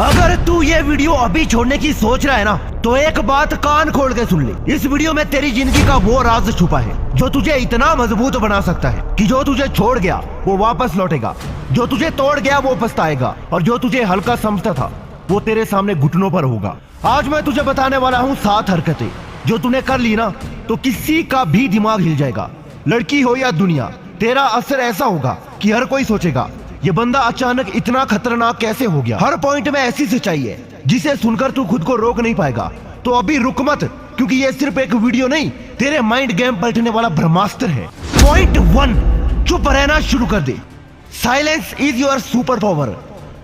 अगर तू ये वीडियो अभी छोड़ने की सोच रहा है ना, तो एक बात कान खोल के सुन ले। इस वीडियो में तेरी जिंदगी का वो राज छुपा है जो तुझे इतना मजबूत बना सकता है कि जो तुझे छोड़ गया वो वापस लौटेगा, जो तुझे तोड़ गया वो पछताएगा, और जो तुझे हल्का समझता था वो तेरे सामने घुटनों पर होगा। आज मैं तुझे बताने वाला हूँ 7 हरकतें जो तूने कर ली ना तो किसी का भी दिमाग हिल जाएगा। लड़की हो या दुनिया, तेरा असर ऐसा होगा कि हर कोई सोचेगा ये बंदा अचानक इतना खतरनाक कैसे हो गया। हर पॉइंट में ऐसी सच्चाई है जिसे सुनकर तू खुद को रोक नहीं पाएगा। तो अभी रुक मत, क्योंकि ये सिर्फ एक वीडियो नहीं, तेरे माइंड गेम पलटने वाला ब्रह्मास्त्र है। पॉइंट 1, चुप रहना शुरू कर दे। Silence is your super power.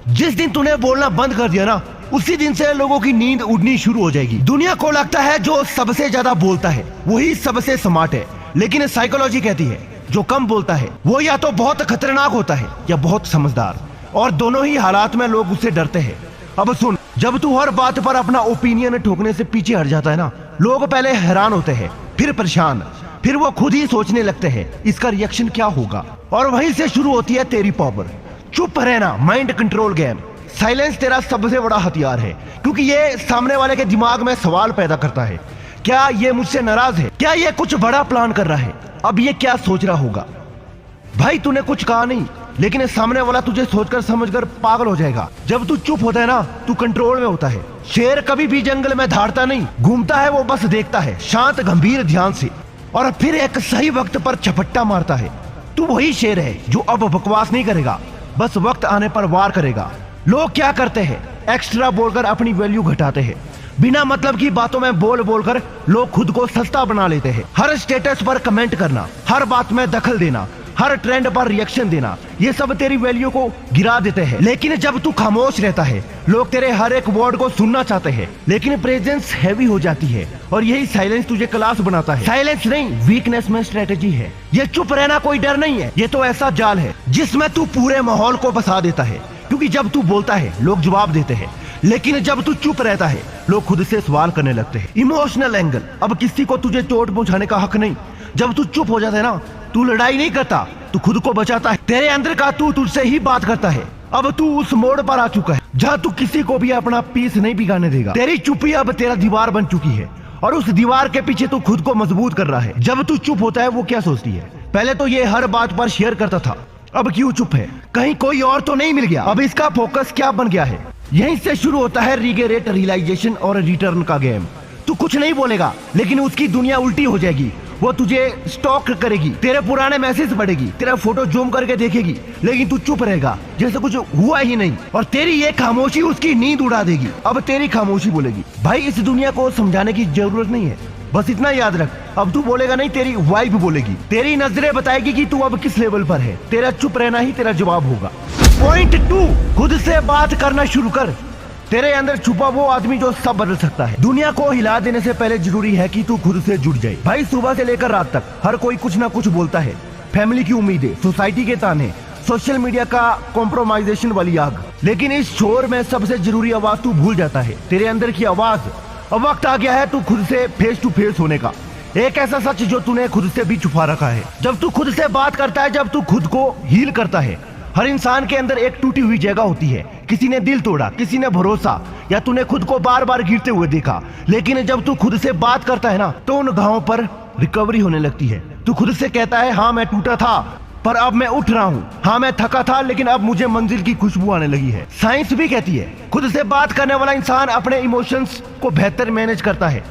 जिस दिन तूने बोलना बंद कर दिया ना, उसी दिन से लोगों की नींद उड़नी शुरू हो जाएगी। दुनिया को लगता है जो सबसे ज्यादा बोलता है वही सबसे स्मार्ट है, लेकिन साइकोलॉजी कहती है जो कम बोलता है वो या तो बहुत खतरनाक होता है या बहुत समझदार, और दोनों ही हालात में लोग उससे डरते हैं। अब सुन, जब तू हर बात पर अपना ओपिनियन ठोकने से पीछे हट जाता है ना, लोग पहले हैरान होते हैं, फिर परेशान, फिर वो खुद ही सोचने लगते हैं इसका रिएक्शन क्या होगा, और वहीं से शुरू होती है तेरी पावर। चुप रहना, माइंड कंट्रोल गेम। साइलेंस तेरा सबसे बड़ा हथियार है, क्योंकि ये सामने वाले के दिमाग में सवाल पैदा करता है। क्या ये मुझसे नाराज है? क्या ये कुछ बड़ा प्लान कर रहा है? अब ये क्या सोच रहा होगा? भाई तूने कुछ कहा नहीं, लेकिन सामने वाला तुझे सोचकर समझकर पागल हो जाएगा। जब तू चुप होता है ना, तू कंट्रोल में होता है। शेर कभी भी जंगल में धाड़ता नहीं, घूमता है, वो बस देखता है शांत गंभीर ध्यान से, और फिर एक सही वक्त पर झपट्टा मारता है। तू वही शेर है जो अब बकवास नहीं करेगा, बस वक्त आने पर वार करेगा। लोग क्या करते हैं, एक्स्ट्रा बोलकर अपनी वैल्यू घटाते हैं। बिना मतलब की बातों में बोल बोलकर लोग खुद को सस्ता बना लेते हैं। हर स्टेटस पर कमेंट करना, हर बात में दखल देना, हर ट्रेंड पर रिएक्शन देना, ये सब तेरी वैल्यू को गिरा देते हैं। लेकिन जब तू खामोश रहता है, लोग तेरे हर एक वर्ड को सुनना चाहते हैं, लेकिन प्रेजेंस हैवी हो जाती है, और यही साइलेंस तुझे क्लास बनाता है। साइलेंस नहीं, वीकनेस में स्ट्रेटेजी है। ये चुप रहना कोई डर नहीं है, ये तो ऐसा जाल है जिसमें तू पूरे माहौल को फंसा देता है। क्योंकि जब तू बोलता है लोग जवाब देते हैं, लेकिन जब तू चुप रहता है लोग खुद से सवाल करने लगते हैं। इमोशनल एंगल, अब किसी को तुझे चोट पहुंचाने का हक नहीं। जब तू चुप हो जाता है ना, तू लड़ाई नहीं करता, तू खुद को बचाता है। तेरे अंदर का तू तुझसे ही बात करता है। अब तू उस मोड़ पर आ चुका है जहाँ तू किसी को भी अपना पीस नहीं बिगाड़ने देगा। तेरी चुप्पी अब तेरा दीवार बन चुकी है, और उस दीवार के पीछे तू खुद को मजबूत कर रहा है। जब तू चुप होता है वो क्या सोचती है? पहले तो ये हर बात पर शेयर करता था, अब क्यों चुप है? कहीं कोई और तो नहीं मिल गया? अब इसका फोकस क्या बन गया है? यहीं से शुरू होता है रिग्रेट, रियलाइजेशन और रिटर्न का गेम। तू कुछ नहीं बोलेगा, लेकिन उसकी दुनिया उल्टी हो जाएगी। वो तुझे स्टॉक करेगी, तेरे पुराने मैसेज पढ़ेगी, तेरा फोटो जूम करके देखेगी, लेकिन तू चुप रहेगा जैसे कुछ हुआ ही नहीं, और तेरी ये खामोशी उसकी नींद उड़ा देगी। अब तेरी खामोशी बोलेगी। भाई इस दुनिया को समझाने की जरूरत नहीं है, बस इतना याद रख, अब तू बोलेगा नहीं, तेरी वाइफ बोलेगी। तेरी नजरें बताएगी कि तू अब किस लेवल पर है। तेरा चुप रहना ही तेरा जवाब होगा। पॉइंट 2, खुद से बात करना शुरू कर। तेरे अंदर छुपा वो आदमी जो सब बदल सकता है। दुनिया को हिला देने से पहले जरूरी है कि तू खुद से जुड़ जाए। भाई सुबह से लेकर रात तक हर कोई कुछ ना कुछ बोलता है। फैमिली की उम्मीदें, सोसाइटी के ताने, सोशल मीडिया का कॉम्प्रोमाइजेशन वाली आग, लेकिन इस शोर में सबसे जरूरी आवाज तू भूल जाता है, तेरे अंदर की आवाज। अब वक्त आ गया है तू खुद से फेस टू फेस होने का। एक ऐसा सच जो तूने खुद से भी छुपा रखा है। जब तू खुद से बात करता है, जब तू खुद को हील करता है, हर इंसान के अंदर एक टूटी हुई जगह होती है। किसी ने दिल तोड़ा, किसी ने भरोसा, या तूने खुद को बार बार गिरते हुए देखा। लेकिन जब तू खुद से बात करता है ना, तो उन घावों पर रिकवरी होने लगती है। तू खुद से कहता है हाँ मैं टूटा था, पर अब मैं उठ रहा हूँ। हाँ मैं थका था, लेकिन अब मुझे मंजिल की खुशबू आने लगी है। साइंस भी कहती है खुद से बात करने वाला इंसान अपने इमोशंस को बेहतर मैनेज करता है,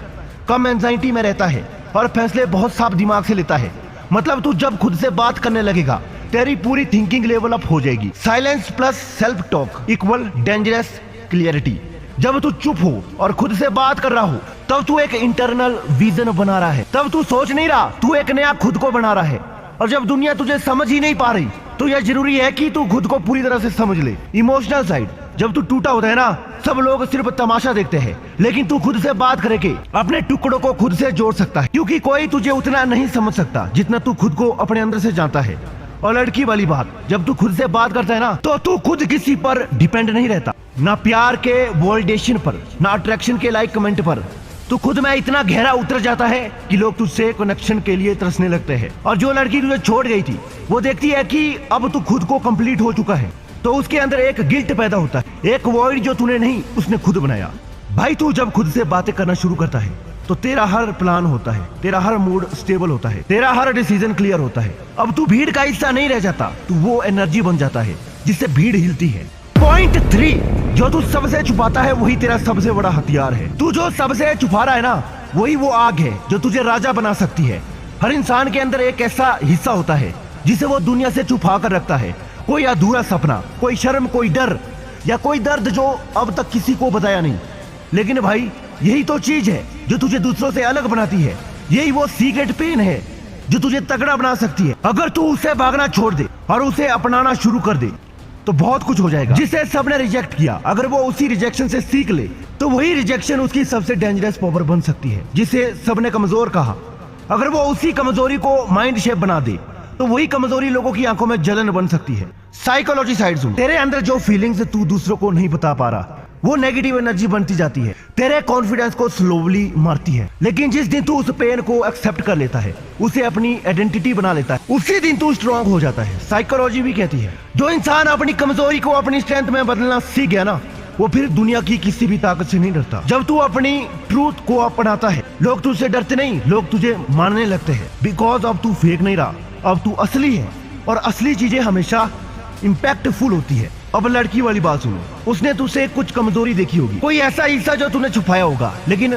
कम एंजाइटी में रहता है, और फैसले बहुत साफ दिमाग से लेता है। मतलब तू जब खुद से बात करने लगेगा, तेरी पूरी थिंकिंग लेवल अप हो जाएगी। Silence plus self talk equal dangerous clarity. जब तू चुप हो और खुद से बात कर रहा हो, तब तू एक इंटरनल विजन बना रहा है। तब तू सोच नहीं रहा, तू एक नया खुद को बना रहा है। और जब दुनिया तुझे समझ ही नहीं पा रही, तो यह जरूरी है कि तू खुद को पूरी तरह से समझ ले। इमोशनल साइड, जब तू टूटा होता है ना, सब लोग सिर्फ तमाशा देखते हैं, लेकिन तू खुद से बात करके अपने टुकड़ों को खुद से जोड़ सकता है, क्योंकि कोई तुझे उतना नहीं समझ सकता जितना तू खुद को अपने अंदर से जानता है। और लड़की वाली बात, जब तू खुद से बात करता है ना, तो तू खुद किसी पर डिपेंड नहीं रहता, ना प्यार के वॉलिडेशन पर, ना अट्रैक्शन के लाइक कमेंट पर। तू खुद में इतना गहरा उतर जाता है कि लोग तुझसे कनेक्शन के लिए तरसने लगते हैं। और जो लड़की तुझे छोड़ गई थी, वो देखती है कि अब तू खुद को कंप्लीट हो चुका है, तो उसके अंदर एक गिल्ट पैदा होता है, एक वॉइड जो तूने नहीं उसने खुद बनाया। भाई तू जब खुद से बातें करना शुरू करता है तो तेरा हर प्लान होता है, तेरा हर मूड स्टेबल होता है, तेरा हर डिसीजन क्लियर होता है। अब तू भीड़ का हिस्सा नहीं रह जाता, तू वो एनर्जी बन जाता है जिससे भीड़ हिलती है। पॉइंट 3, जो तू सबसे छुपाता है वही तेरा सबसे बड़ा हथियार है। तू जो सबसे छुपा रहा है ना, वही वो आग है जो तुझे राजा बना सकती है। हर इंसान के अंदर एक ऐसा हिस्सा होता है जिसे वो दुनिया से छुपा कर रखता है। कोई अधूरा सपना, कोई शर्म, कोई डर या कोई दर्द जो अब तक किसी को बताया नहीं। लेकिन भाई यही तो चीज है जो तुझे दूसरों से अलग बनाती है। यही वो सीक्रेट पेन है जो तुझे तगड़ा बना सकती है। अगर तू उसे भागना छोड़ दे और उसे अपनाना शुरू कर दे तो बहुत कुछ हो जाएगा। जिसे सबने रिजेक्ट किया, अगर वो उसी रिजेक्शन से सीख ले तो वही रिजेक्शन उसकी सबसे डेंजरस पावर बन सकती है। जिसे सबने कमजोर कहा, अगर वो उसी कमजोरी को माइंड शेप बना दे तो वही कमजोरी लोगों की आंखों में जलन बन सकती है। साइकोलॉजी साइड सुन, तेरे अंदर जो फीलिंग्स तू दूसरों को नहीं बता पा रहा वो नेगेटिव एनर्जी बनती जाती है, तेरे कॉन्फिडेंस को स्लोली मारती है। लेकिन जिस दिन तू उस पेन को एक्सेप्ट कर लेता है, उसे अपनी आइडेंटिटी बना लेता है, उसी दिन तू स्ट्रांग हो जाता है। साइकोलॉजी भी कहती है जो इंसान अपनी कमजोरी को अपनी स्ट्रेंथ में बदलना सीख गया ना, वो फिर दुनिया की किसी भी ताकत से नहीं डरता। जब तू अपनी ट्रूथ को अपनाता है, लोग तुझसे डरते नहीं, लोग तुझे मानने लगते हैं। बिकॉज अब तू फेक नहीं रहा, अब तू असली है। और असली चीजें हमेशा इम्पैक्टफुल होती है। अब लड़की वाली बात सुनो, उसने तुझसे कुछ कमजोरी देखी होगी, कोई ऐसा हिस्सा जो तूने छुपाया होगा। लेकिन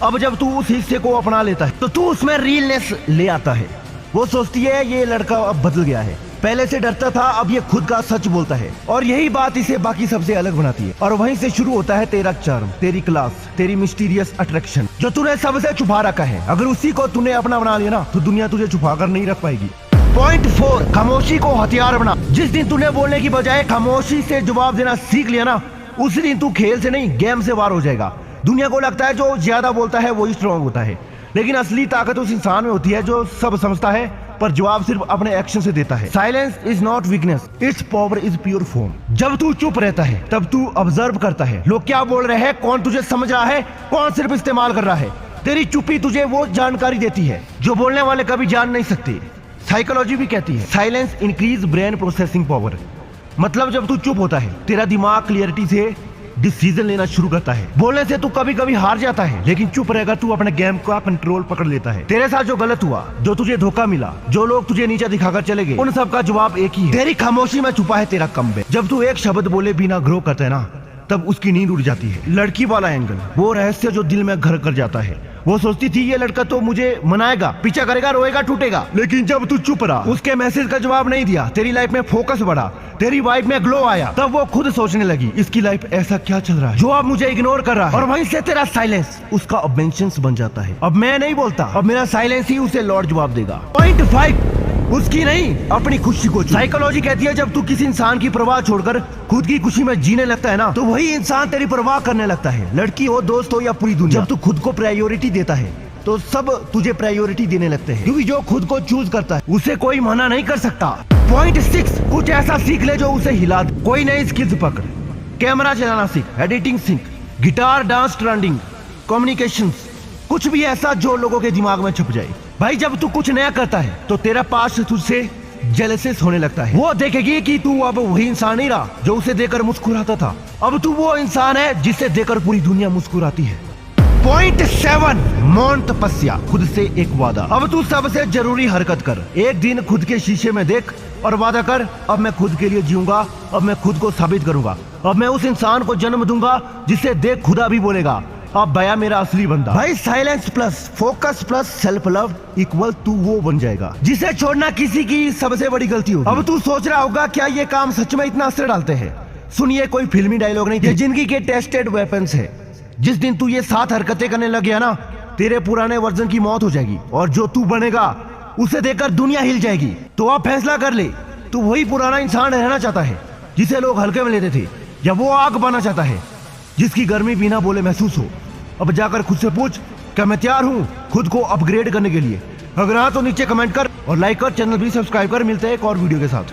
अब जब तू उस हिस्से को अपना लेता है तो तू उसमें रियलनेस ले आता है। वो सोचती है ये लड़का अब बदल गया है, पहले से डरता था, अब ये खुद का सच बोलता है। और यही बात इसे बाकी सबसे अलग बनाती है। और वहीं से शुरू होता है तेरा चार्म, तेरी क्लास, तेरी मिस्टीरियस अट्रैक्शन जो तूने सबसे छुपा रखा है। अगर उसी को तूने अपना बना लिया ना तो दुनिया तुझे छुपा कर नहीं रख पाएगी। पॉइंट 4, खामोशी को हथियार बना। जिस दिन तूने बोलने की बजाय खामोशी से जवाब देना सीख लिया ना, उसी दिन तू खेल से नहीं गेम से वार हो जाएगा। दुनिया को लगता है जो ज्यादा बोलता है वही स्ट्रांग होता है, लेकिन असली ताकत उस इंसान में होती है जो सब समझता है पर जवाब सिर्फ अपने एक्शन से देता है। Silence is not weakness, it's power is pure form. जब तू चुप रहता है तब तू ऑब्जर्व करता है, लोग क्या बोल रहे हैं, कौन तुझे समझ रहा है, कौन सिर्फ इस्तेमाल कर रहा है। तेरी चुप्पी तुझे वो जानकारी देती है जो बोलने वाले कभी जान नहीं सकते। साइकोलॉजी भी कहती है silence increase brain processing power. मतलब जब तू चुप होता है तेरा दिमाग क्लियरिटी से डिसीजन लेना शुरू करता है। बोलने से तू कभी कभी हार जाता है, लेकिन चुप रहेगा तू अपने गेम का कंट्रोल पकड़ लेता है। तेरे साथ जो गलत हुआ, जो तुझे धोखा मिला, जो लोग तुझे नीचे दिखाकर चले गए, उन सब का जवाब एक ही है, तेरी खामोशी में छुपा है तेरा कमबैक। जब तू एक शब्द बोले बिना ग्रो करता है ना, तब उसकी नींद उड़ जाती है। लड़की वाला एंगल, वो रहस्य जो दिल में घर कर जाता है। वो सोचती थी ये लड़का तो मुझे मनाएगा, पीछा करेगा, रोएगा, टूटेगा। लेकिन जब तू चुप रहा, उसके मैसेज का जवाब नहीं दिया, तेरी लाइफ में फोकस बढ़ा, तेरी वाइफ में ग्लो आया, तब वो खुद सोचने लगी इसकी लाइफ ऐसा क्या चल रहा है जो अब मुझे इग्नोर कर रहा है। और वहीं से तेरा साइलेंस उसका ऑब्सेशन बन जाता है। अब मैं नहीं बोलता, अब मेरा साइलेंस ही उसे लौट जवाब देगा। पॉइंट 5, उसकी नहीं अपनी खुशी को। साइकोलॉजी कहती है जब तू किसी इंसान की परवाह छोड़कर खुद की खुशी में जीने लगता है ना, तो वही इंसान तेरी परवाह करने लगता है। लड़की हो, दोस्त हो या पूरी दुनिया, जब तू खुद को प्रायोरिटी देता है तो सब तुझे प्रायोरिटी देने लगते हैं, क्योंकि जो खुद को चूज करता है उसे कोई मना नहीं कर सकता। पॉइंट 6, कुछ ऐसा सीख ले जो उसे हिला दे। कोई नई स्किल्स पकड़, कैमरा चलाना सीख, एडिटिंग सीख, गिटार, डांस, ट्रेंडिंग, कम्युनिकेशन, कुछ भी ऐसा जो लोगों के दिमाग में छप जाए। भाई जब तू कुछ नया करता है तो तेरा पास तुझसे जेलसिस होने लगता है। वो देखेगी कि तू अब वही इंसान नहीं रहा जो उसे देकर मुस्कुराता था, अब तू वो इंसान है जिसे देकर पूरी दुनिया मुस्कुराती है। पॉइंट 7, मौन तपस्या, खुद से एक वादा। अब तू सबसे जरूरी हरकत कर, एक दिन खुद के शीशे में देख और वादा कर, अब मैं खुद के लिए जीऊंगा, अब मैं खुद को साबित करूंगा, अब मैं उस इंसान को जन्म दूंगा जिसे देख खुदा भी बोलेगा अब भैया मेरा असली बंदा। भाई silence plus focus plus self love equal to वो बन जाएगा जिसे छोड़ना किसी की सबसे बड़ी गलती होगी। अब तू सोच रहा होगा क्या ये काम सच में इतना असर डालते हैं? सुनिए, कोई फिल्मी डायलॉग नहीं, ये जिंदगी के टेस्टेड वेपन्स है। जिस दिन तू ये 7 हरकतें करने लग गया ना, तेरे पुराने वर्जन की मौत हो जाएगी और जो तू बनेगा उसे देखकर दुनिया हिल जाएगी। तो आप फैसला कर ले, तू वही पुराना इंसान रहना चाहता है जिसे लोग हल्के में लेते थे, या वो आग बनना चाहता है जिसकी गर्मी बिना बोले महसूस हो? अब जाकर खुद से पूछ, क्या मैं तैयार हूँ खुद को अपग्रेड करने के लिए? अगर हाँ तो नीचे कमेंट कर और लाइक कर, चैनल भी सब्सक्राइब कर। मिलते हैं एक और वीडियो के साथ।